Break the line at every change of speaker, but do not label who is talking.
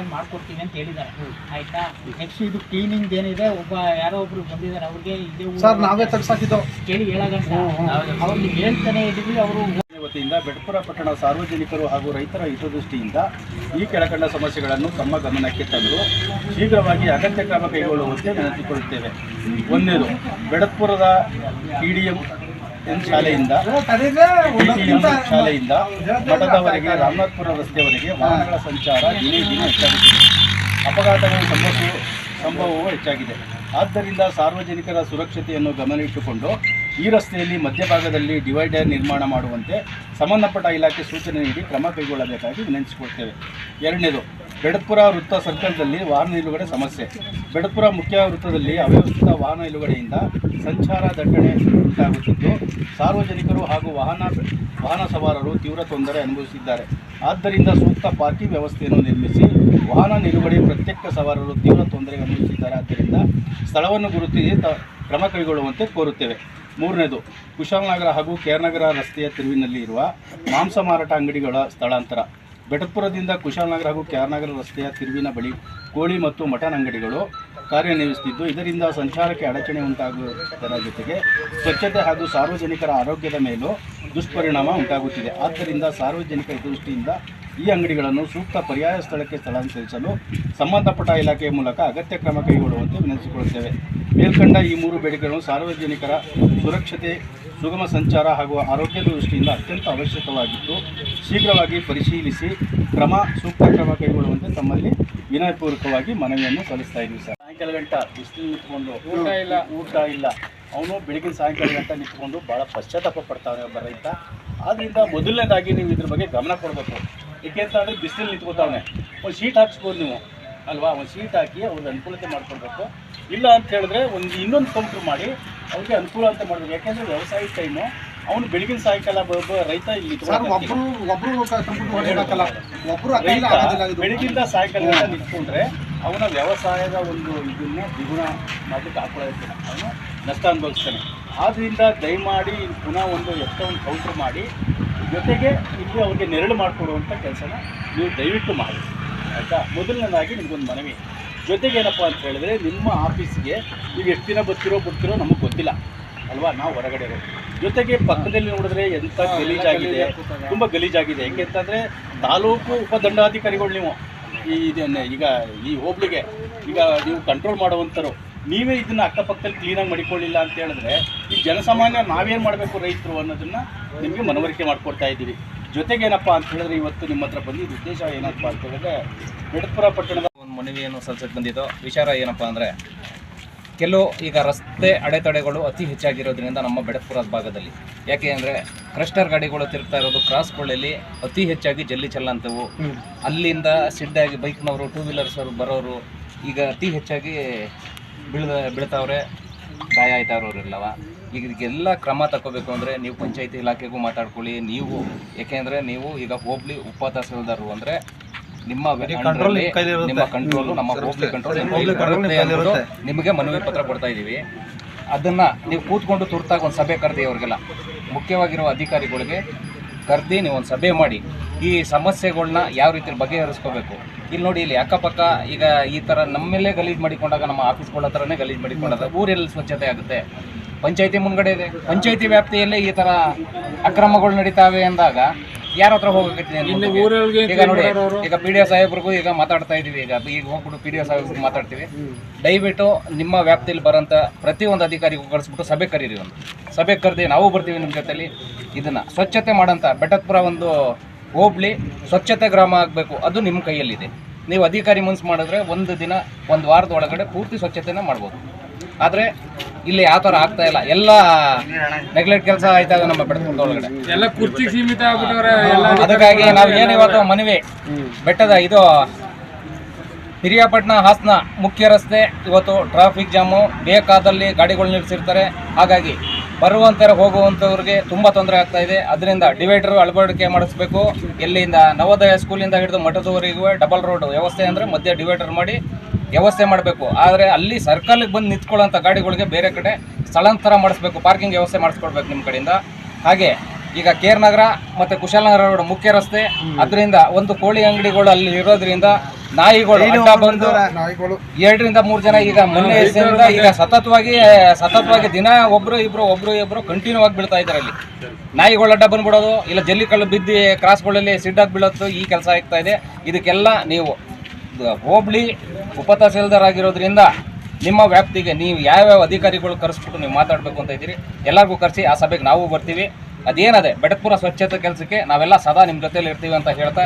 Attend ಮಾಡ್ಕೊಡ್ತೀವಿ ಅಂತ ಹೇಳಿದ್ದಾರೆ. ಆಯ್ತಾ, ನೆಕ್ಸ್ಟ್ ಇದು ಕ್ಲೀನಿಂಗ್ ಏನಿದೆ, ಯಾರೋ ಒಬ್ರು ಬಂದಿದ್ದಾರೆ, ಅವ್ರಿಗೆ ಇದೇ
ಸರ್ ನಾವೇ ತಗ್ಸಾಕಿದ್ದು
ಕೇಳಿ ಹೇಳಗಂಟ ಅವ್ರಿಗೆ ಹೇಳ್ತಾನೆ ಇದೀವಿ. ಅವರು
ವತಿಯಿಂದ ಬೆಡಪುರ ಪಟ್ಟಣ ಸಾರ್ವಜನಿಕರು ಹಾಗೂ ರೈತರ ಹಿತದೃಷ್ಟಿಯಿಂದ ಈ ಕೆಳಕಂಡ ಸಮಸ್ಯೆಗಳನ್ನು ತಮ್ಮ ಗಮನಕ್ಕೆ ತಂದು ಶೀಘ್ರವಾಗಿ ಅಗತ್ಯ ಕ್ರಮ ಕೈಗೊಳ್ಳುವಂತೆ ವಿನಂತಿಕೊಳ್ಳುತ್ತೇವೆ. ಒಂದನೇದು, ಬೆಡಪುರದ PDM ಶಾಲೆಯಿಂದ ಮಠದವರೆಗೆ ರಾಮನಾಥಪುರ ರಸ್ತೆಯವರೆಗೆ ವಾಹನಗಳ ಸಂಚಾರ ದಿನೇ ದಿನೇ ಹೆಚ್ಚಾಗುತ್ತಿದೆ. ಅಪಘಾತಗಳು ಸಂಭವವೂ ಹೆಚ್ಚಾಗಿದೆ. ಆದ್ದರಿಂದ ಸಾರ್ವಜನಿಕರ ಸುರಕ್ಷತೆಯನ್ನು ಗಮನವಿಟ್ಟುಕೊಂಡು ಈ ರಸ್ತೆಯಲ್ಲಿ ಮಧ್ಯಭಾಗದಲ್ಲಿ ಡಿವೈಡರ್ ನಿರ್ಮಾಣ ಮಾಡುವಂತೆ ಸಂಬಂಧಪಟ್ಟ ಇಲಾಖೆ ಸೂಚನೆ ನೀಡಿ ಕ್ರಮ ಕೈಗೊಳ್ಳಬೇಕಾಗಿ ವಿನಂತಿಸಿಕೊಳ್ತೇವೆ. ಎರಡನೇದು, ಬೆಡಪುರ ವೃತ್ತ ಸರ್ಕಲ್ದಲ್ಲಿ ವಾಹನ ನಿಲುಗಡೆ ಸಮಸ್ಯೆ. ಬೆಡಪುರ ಮುಖ್ಯ ವೃತ್ತದಲ್ಲಿ ಅವ್ಯವಸ್ಥಿತ ವಾಹನ ನಿಲುಗಡೆಯಿಂದ ಸಂಚಾರ ದಟ್ಟಣೆ ಉಂಟಾಗುತ್ತಿದ್ದು ಸಾರ್ವಜನಿಕರು ಹಾಗೂ ವಾಹನ ಸವಾರರು ತೀವ್ರ ತೊಂದರೆ ಅನುಭವಿಸಿದ್ದಾರೆ. ಆದ್ದರಿಂದ ಸೂಕ್ತ ಪಾರ್ಕಿಂಗ್ ವ್ಯವಸ್ಥೆಯನ್ನು ನಿರ್ಮಿಸಿ ವಾಹನ ನಿಲುಗಡೆ ಪ್ರತ್ಯೇಕ ಸವಾರರು ತೀವ್ರ ತೊಂದರೆ ಅನುಭವಿಸಿದ್ದಾರೆ. ಆದ್ದರಿಂದ ಸ್ಥಳವನ್ನು ಗುರುತಿಸಿ ಕ್ರಮ ಕೈಗೊಳ್ಳುವಂತೆ ಕೋರುತ್ತೇವೆ. ಮೂರನೇದು, ಕುಶಾಲನಗರ ಹಾಗೂ ಕೇರ್ನಗರ ರಸ್ತೆಯ ತಿರುವಿನಲ್ಲಿ ಇರುವ ಮಾಂಸ ಮಾರಾಟ ಅಂಗಡಿಗಳ ಸ್ಥಳಾಂತರ. ಬೆಡಪುರದಿಂದ ಕುಶಾಲನಗರ ಹಾಗೂ ಕೇರ್ನಗರ ರಸ್ತೆಯ ತಿರುವಿನ ಬಳಿ ಕೋಳಿ ಮತ್ತು ಮಟನ್ ಅಂಗಡಿಗಳು ಕಾರ್ಯನಿರ್ವಹಿಸುತ್ತಿದ್ದು ಇದರಿಂದ ಸಂಚಾರಕ್ಕೆ ಅಡಚಣೆ ಉಂಟಾಗುವುದರ ಜೊತೆಗೆ ಸ್ವಚ್ಛತೆ ಹಾಗೂ ಸಾರ್ವಜನಿಕರ ಆರೋಗ್ಯದ ಮೇಲೂ ದುಷ್ಪರಿಣಾಮ ಉಂಟಾಗುತ್ತಿದೆ. ಆದ್ದರಿಂದ ಸಾರ್ವಜನಿಕ ಹಿತದೃಷ್ಟಿಯಿಂದ ಈ ಅಂಗಡಿಗಳನ್ನು ಸೂಕ್ತ ಪರ್ಯಾಯ ಸ್ಥಳಕ್ಕೆ ಸ್ಥಳಾಂತರಿಸಲು ಸಂಬಂಧಪಟ್ಟ ಇಲಾಖೆಯ ಮೂಲಕ ಅಗತ್ಯ ಕ್ರಮ ಕೈಗೊಳ್ಳುವಂತೆ ವಿನಂತಿಸಿಕೊಳ್ಳುತ್ತೇವೆ. ಮೇಲ್ಕಂಡ ಈ ಮೂರು ಬೇಡಿಕೆಗಳನ್ನು ಸಾರ್ವಜನಿಕರ ಸುರಕ್ಷತೆ, ಸುಗಮ ಸಂಚಾರ ಹಾಗೂ ಆರೋಗ್ಯದ ದೃಷ್ಟಿಯಿಂದ ಅತ್ಯಂತ ಅವಶ್ಯಕವಾಗಿದ್ದು ಶೀಘ್ರವಾಗಿ ಪರಿಶೀಲಿಸಿ ಸೂಕ್ತ ಕ್ರಮ ಕೈಗೊಳ್ಳುವಂತೆ ತಮ್ಮಲ್ಲಿ ವಿನಯಪೂರ್ವಕವಾಗಿ ಮನವಿಯನ್ನು ಸಲ್ಲಿಸ್ತಾ ಇದ್ದೀವಿ ಸರ್. ಸಾಯಂಕಾಲ ಗಂಟ ಬಿಸಿಲು ನಿಂತ್ಕೊಂಡು ಊಟ ಇಲ್ಲ ಅವನು ಬೆಳಗಿನ ಸಾಯಂಕಾಲ ಗಂಟ ನಿಂತ್ಕೊಂಡು ಭಾಳ ಪಶ್ಚಾತ್ತಾಪ ಪಡ್ತಾವೆ ಒಬ್ಬ ರೈತ. ಆದ್ದರಿಂದ ಮೊದಲನೇದಾಗಿ ನೀವು ಇದ್ರ ಬಗ್ಗೆ ಗಮನ ಕೊಡಬೇಕು. ಏಕೆಂತಂದರೆ ಬಿಸಿಲು ನಿಂತ್ಕೋತಾವನೆ, ಒಂದು ಶೀಟ್ ಹಾಕ್ಸ್ಬೋದು ನೀವು ಅಲ್ವಾ, ಒಂದು ಶೀಟ್ ಹಾಕಿ ಅವ್ರಿಗೆ ಅನುಕೂಲತೆ ಮಾಡ್ಕೊಳ್ಬೇಕು. ಇಲ್ಲ ಅಂತ ಹೇಳಿದ್ರೆ ಇನ್ನೊಂದು ಕೌಂಟ್ರ್ ಮಾಡಿ ಅವ್ರಿಗೆ ಅನುಕೂಲ ಅಂತ ಮಾಡಬೇಕು. ಯಾಕೆಂದರೆ ವ್ಯವಸಾಯ ಟೈಮು ಅವನು ಬೆಳಗಿನ ಸಾಯಂಕಾಲ ರೈತ ಇಲ್ಲಿ ಬೆಳಗಿಂದ ಸಾಯಂಕಾಲ ನಿಂತ್ಕೊಂಡ್ರೆ ಅವನ ವ್ಯವಸಾಯದ ಒಂದು ಇದನ್ನು ದ್ವಿಗುಣ ಮಾಡಲಿಕ್ಕೆ ಹಾಕೊಳ್ಳೋದಿಲ್ಲ, ಅವನು ನಷ್ಟ ಅನುಭವಿಸ್ತಾನೆ. ಆದ್ದರಿಂದ ದಯಮಾಡಿ ಪುನಃ ಒಂದು ಎಷ್ಟೊಂದು ಕೌಂಟ್ರ್ ಮಾಡಿ ಜೊತೆಗೆ ಇಲ್ಲಿ ಅವ್ರಿಗೆ ನೆರಳು ಮಾಡಿಕೊಡುವಂಥ ಕೆಲಸನ ನೀವು ದಯವಿಟ್ಟು ಮಾಡಿ ಆಯಿತಾ. ಮೊದಲನೇದಾಗಿ ನಿಮಗೊಂದು ಮನವಿ. ಜೊತೆಗೆ ಏನಪ್ಪ ಅಂತ ಹೇಳಿದ್ರೆ ನಿಮ್ಮ ಆಫೀಸ್ಗೆ ನೀವು ಎಷ್ಟು ದಿನ ಬರ್ತಿರೋ ನಮಗೆ ಗೊತ್ತಿಲ್ಲ ಅಲ್ವಾ, ನಾವು ಹೊರಗಡೆ ಇರೋದು. ಜೊತೆಗೆ ಪಕ್ಕದಲ್ಲಿ ನೋಡಿದ್ರೆ ಎಂಥ ಗಲೀಜಾಗಿದೆ, ತುಂಬ ಗಲೀಜಾಗಿದೆ. ಹೆಂಗೆ ಅಂತಂದರೆ ತಾಲೂಕು ಉಪದಂಡಾಧಿಕಾರಿಗಳು ನೀವು ಈಗ ಈ ಹೋಬಳಿಗೆ ಈಗ ನೀವು ಕಂಟ್ರೋಲ್ ಮಾಡುವಂಥರು ನೀವೇ ಇದನ್ನು ಅಕ್ಕಪಕ್ಕದಲ್ಲಿ ಕ್ಲೀನಾಗಿ ಮಾಡಿಕೊಳ್ಳಿಲ್ಲ ಅಂತ ಹೇಳಿದ್ರೆ ಈ ಜನಸಾಮಾನ್ಯ ನಾವೇನು ಮಾಡಬೇಕು ರೈತರು ಅನ್ನೋದನ್ನು ನಿಮಗೆ ಮನವರಿಕೆ ಮಾಡಿಕೊಡ್ತಾ ಇದ್ದೀವಿ. ಜೊತೆಗೇನಪ್ಪ ಅಂತ ಹೇಳಿದ್ರೆ ಇವತ್ತು ನಿಮ್ಮ ಹತ್ರ ಬಂದಿದ್ದ ಉದ್ದೇಶ ಏನಪ್ಪ ಅಂತ ಹೇಳಿದ್ರೆ ಬೆಡಪುರ ಪಟ್ಟಣದ
ಒಂದು ಮನವಿಯನ್ನು ಸಲ್ಲಿಸಕ್ಕೆ ಬಂದಿದ್ದು ವಿಚಾರ ಏನಪ್ಪ ಅಂದರೆ ಕೆಲವು ಈಗ ರಸ್ತೆ ಅಡೆತಡೆಗಳು ಅತಿ ಹೆಚ್ಚಾಗಿರೋದ್ರಿಂದ ನಮ್ಮ ಬೆಡಪುರ ಭಾಗದಲ್ಲಿ ಯಾಕೆ ಅಂದರೆ ಕ್ರಸ್ಟರ್ ಗಾಡಿಗಳು ತಿರುಗ್ತಾ ಇರೋದು ಕ್ರಾಸ್ಗಳಲ್ಲಿ ಅತಿ ಹೆಚ್ಚಾಗಿ ಜಲ್ಲಿ ಚೆಲ್ಲಂತವು, ಅಲ್ಲಿಂದ ಸಿಡ್ಡಾಗಿ ಬೈಕ್ನವರು ಟೂ ವೀಲರ್ಸವರು ಬರೋರು ಈಗ ಅತಿ ಹೆಚ್ಚಾಗಿ ಬೀಳ್ತಾವ್ರೆ, ಗಾಯ ಆಯ್ತಾವ್ರವ್ರೆಲ್ಲವ. ಈಗ ಇದಕ್ಕೆಲ್ಲ ಕ್ರಮ ತಗೋಬೇಕು ಅಂದರೆ ನೀವು ಪಂಚಾಯತಿ ಇಲಾಖೆಗೂ ಮಾತಾಡ್ಕೊಳ್ಳಿ. ನೀವು ಯಾಕೆಂದರೆ ನೀವು ಈಗ ಹೋಬಳಿ ಉಪ ತಹಸೀಲ್ದಾರರು ಅಂದರೆ ನಿಮ್ಮ ಕಂಟ್ರೋಲು ನಮ್ಮ ಹೋಬಳಿ ಕಂಟ್ರೋಲ್ ನಿಮಗೆ ಮನವಿ ಪತ್ರ ಕೊಡ್ತಾ ಇದ್ದೀವಿ. ಅದನ್ನು ನೀವು ಕೂತ್ಕೊಂಡು ತುರ್ತಾಗಿ ಒಂದು ಸಭೆ ಕರೆದಿ ಅವ್ರಿಗೆಲ್ಲ ಮುಖ್ಯವಾಗಿರುವ ಅಧಿಕಾರಿಗಳಿಗೆ ಕರೆದಿ ನೀವು ಒಂದು ಸಭೆ ಮಾಡಿ ಈ ಸಮಸ್ಯೆಗಳನ್ನ ಯಾವ ರೀತಿ ಬಗೆಹರಿಸ್ಕೋಬೇಕು. ಇಲ್ಲಿ ನೋಡಿ, ಇಲ್ಲಿ ಅಕ್ಕಪಕ್ಕ ಈಗ ಈ ಥರ ನಮ್ಮೆಲ್ಲೇ ಗಲೀಜು ಮಾಡಿಕೊಂಡಾಗ ನಮ್ಮ ಆಫೀಸ್ಗಳ ಹತ್ರನೇ ಗಲೀಜು ಮಾಡಿಕೊಂಡಾಗ ಊರೆಲ್ಲ ಸ್ವಚ್ಛತೆ ಆಗುತ್ತೆ. ಪಂಚಾಯತಿ ಮುಂದ್ಗಡೆ ಇದೆ, ಪಂಚಾಯತಿ ವ್ಯಾಪ್ತಿಯಲ್ಲೇ ಈ ಥರ ಅಕ್ರಮಗಳು ನಡೀತಾವೆ ಅಂದಾಗ ಯಾರ ಹತ್ರ ಹೋಗಕ್ಕೆ ಈಗ ನೋಡಿ, ಈಗ PDO ಸಾಹೇಬ್ರಿಗೂ ಈಗ ಮಾತಾಡ್ತಾ ಇದ್ದೀವಿ. ಈಗ ಹೋಗ್ಬಿಟ್ಟು PDO ಸಾಹೇಬ್ರಿಗೆ ಮಾತಾಡ್ತೀವಿ. ದಯವಿಟ್ಟು ನಿಮ್ಮ ವ್ಯಾಪ್ತಿಯಲ್ಲಿ ಬರೋಂಥ ಪ್ರತಿಯೊಂದು ಅಧಿಕಾರಿಗೂ ಕಳಿಸ್ಬಿಟ್ಟು ಸಭೆ ಕರೀರಿ. ಒಂದು ಸಭೆ ಕರೆದಿ ನಾವು ಬರ್ತೀವಿ ನಿಮ್ಮ ಜೊತೆಲಿ. ಇದನ್ನು ಸ್ವಚ್ಛತೆ ಮಾಡೋಂಥ ಬೆಟ್ಟಪುರ ಒಂದು ಹೋಬಳಿ ಸ್ವಚ್ಛತೆ ಗ್ರಾಮ ಆಗಬೇಕು, ಅದು ನಿಮ್ಮ ಕೈಯಲ್ಲಿದೆ. ನೀವು ಅಧಿಕಾರಿ ಮನ್ಸು ಮಾಡಿದ್ರೆ ಒಂದು ವಾರದ ಒಳಗಡೆ ಪೂರ್ತಿ ಸ್ವಚ್ಛತೆನ ಮಾಡ್ಬೋದು. ಆದರೆ ಇಲ್ಲಿ ಯಾವ ಥರ ಆಗ್ತಾ ಇಲ್ಲ, ಎಲ್ಲ ನೆಗ್ಲೆಕ್ಟ್ ಕೆಲಸ ಆಯ್ತಾ ನಮ್ಮ ಬೆಟ್ಟದ ಒಳಗಡೆ
ಎಲ್ಲ ಕುರ್ಚಿ ಸೀಮಿತ ಆಗ್ಬಿಟ್ಟವ್ರೆ.
ಅದಕ್ಕಾಗಿ ನಾವು ಏನು ಇವತ್ತು ಮನವಿ ಬೆಟ್ಟದ ಇದು ಹಿರಿಯಾಪಟ್ಟಣ ಹಾಸನ ಮುಖ್ಯ ರಸ್ತೆ ಇವತ್ತು ಟ್ರಾಫಿಕ್ ಜಾಮು, ಬೇಕಾದಲ್ಲಿ ಗಾಡಿಗಳು ನಿಲ್ಲಿಸಿರ್ತಾರೆ. ಹಾಗಾಗಿ ಬರುವಂಥವ್ರು ಹೋಗುವಂಥವ್ರಿಗೆ ತುಂಬ ತೊಂದರೆ ಆಗ್ತಾ ಇದೆ. ಅದರಿಂದ ಡಿವೈಡರ್ ಅಳವಡಿಕೆ ಮಾಡಿಸ್ಬೇಕು. ಎಲ್ಲಿಂದ ನವೋದಯ ಸ್ಕೂಲಿಂದ ಹಿಡಿದು ಮಠದವರೆಗೂ ಡಬಲ್ ರೋಡ್ ವ್ಯವಸ್ಥೆ ಅಂದರೆ ಮಧ್ಯೆ ಡಿವೈಡರ್ ಮಾಡಿ ವ್ಯವಸ್ಥೆ ಮಾಡಬೇಕು. ಆದರೆ ಅಲ್ಲಿ ಸರ್ಕಲ್ಗೆ ಬಂದು ನಿಂತ್ಕೊಳ್ಳೋಂಥ ಗಾಡಿಗಳಿಗೆ ಬೇರೆ ಕಡೆ ಸ್ಥಳಾಂತರ ಮಾಡಿಸ್ಬೇಕು, ಪಾರ್ಕಿಂಗ್ ವ್ಯವಸ್ಥೆ ಮಾಡಿಸ್ಕೊಡ್ಬೇಕು ನಿಮ್ಮ ಕಡೆಯಿಂದ. ಹಾಗೆ ಈಗ ಕೇರ್ನಗರ ಮತ್ತು ಕುಶಾಲನಗರ ರೋಡ್ ಮುಖ್ಯ ರಸ್ತೆ, ಅದರಿಂದ ಒಂದು ಕೋಳಿ ಅಂಗಡಿಗಳು ಅಲ್ಲಿ ಇರೋದ್ರಿಂದ ನಾಯಿಗಳು ಅಡ್ಡ ಬಂದು
ನಾಯಿಗಳು
2 ರಿಂದ 3 ಜನ ಈಗ ಮೊನ್ನೆ ದಿವಸದಿಂದ ಈಗ ಸತತವಾಗಿ ದಿನ ಒಬ್ರು ಇಬ್ರು ಕಂಟಿನ್ಯೂ ಆಗಿ ಬೀಳ್ತಾ ಇದ್ದಾರೆ. ಅಲ್ಲಿ ನಾಯಿಗಳು ಅಡ್ಡ ಬಂದ್ಬಿಡೋದು, ಇಲ್ಲ ಜಲ್ಲಿ ಕಲ್ಲು ಬಿದ್ದು ಕ್ರಾಸ್ಗಳಲ್ಲಿ ಸಿಡ್ಡಾಗಿ ಬೀಳೋದು, ಈ ಕೆಲಸ ಆಗ್ತಾ ಇದೆ. ಇದಕ್ಕೆಲ್ಲ ನೀವು ಹೋಬಳಿ ಉಪ ತಹಸೀಲ್ದಾರ್ ಆಗಿರೋದ್ರಿಂದ ನಿಮ್ಮ ವ್ಯಾಪ್ತಿಗೆ ನೀವು ಯಾವ್ಯಾವ ಅಧಿಕಾರಿಗಳು ಕರೆಸ್ಬಿಟ್ಟು ನೀವು ಮಾತಾಡಬೇಕು ಅಂತ ಇದ್ದೀರಿ, ಎಲ್ಲರಿಗೂ ಕರೆಸಿ ಆ ಸಭೆಗೆ ನಾವು ಬರ್ತೀವಿ. ಅದೇನದೆ ಬೆಡಕ್ಪುರ ಸ್ವಚ್ಛತೆ ಕೆಲಸಕ್ಕೆ ನಾವೆಲ್ಲ ಸದಾ ನಿಮ್ಮ ಜೊತೆಲಿ ಇರ್ತೀವಿ ಅಂತ ಹೇಳ್ತಾ